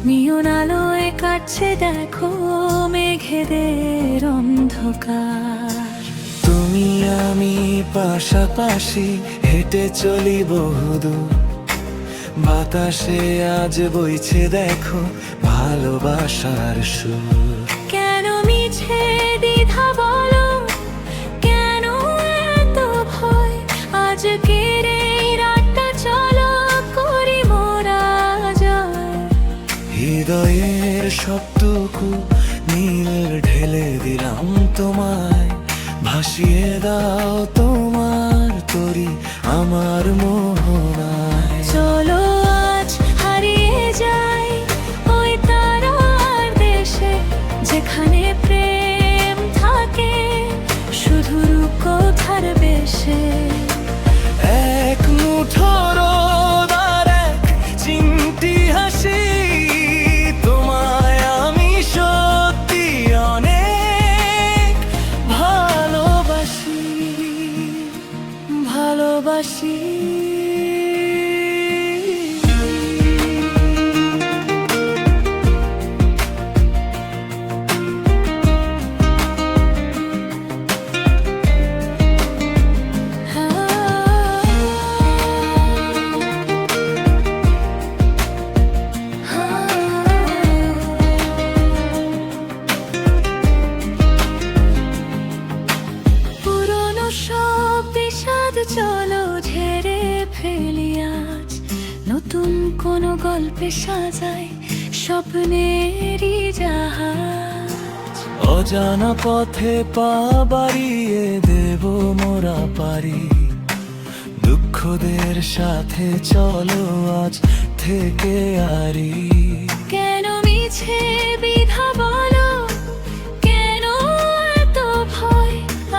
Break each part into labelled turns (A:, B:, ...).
A: নিয়ন আলোয় কাটছে দেখো মেঘেদের অন্ধকার।
B: তুমি আমি পাশাপাশি হেঁটে চলি বহুদূর, বাতাসে আজ বইছে দেখো ভালোবাসার সুর।
A: কেন মিছে দ্বিধা বলো, কেন এত ভয়? আজকের এই রাতটা চলো করি মোরা জয়।
B: হৃদয়ের সবটুকু নীল ঢেলে দিলাম তোমায়, ভাসিয়ে দাও তোমার তরি আমার মোহনায়।
A: চলো আজ হারিয়ে যাই ওই তারার দেশে, যেখানে প্রেম থাকে শুধু রূপকথার বেশে।
B: এক মুঠো রোদ আর এক চিমটি হাসি, তোমায় আমি সত্যি অনেক ভালোবাসি,
A: ভালোবাসি। পুরনো সব বিষাদ চলো ঝেড়ে ফেলি আজ, নতুন কোনো গল্পে সাজাই স্বপ্নেরই জাহাজ।
B: অজানা পথে পা বাড়িয়ে দেব মোরা পারি, দুঃখদের সাথে চলো আজ থেকে আরি।
A: কেন মিছে বিধা বলো, কেন এত ভয়?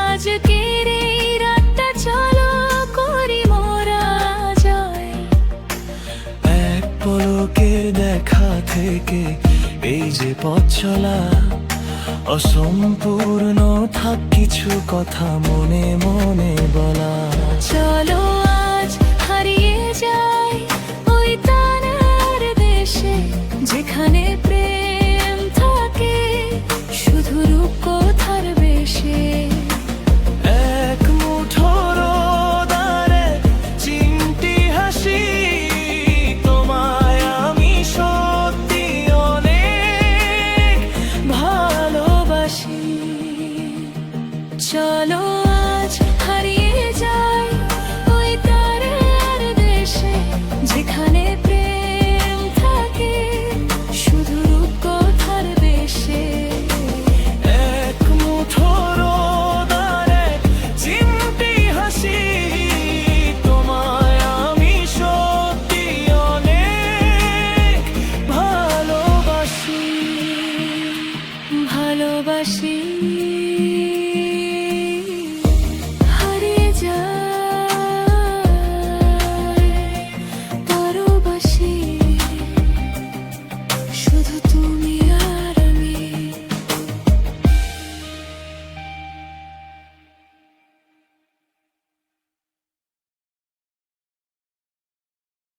A: আজকের এই রাতটা চলো করি মোরা জয়।
B: এক পলকের দেখা থেকে এই যে পথ চলা, অসম্পূর্ণ থাক কিছু কথা মনে মনে বলা।
A: চলো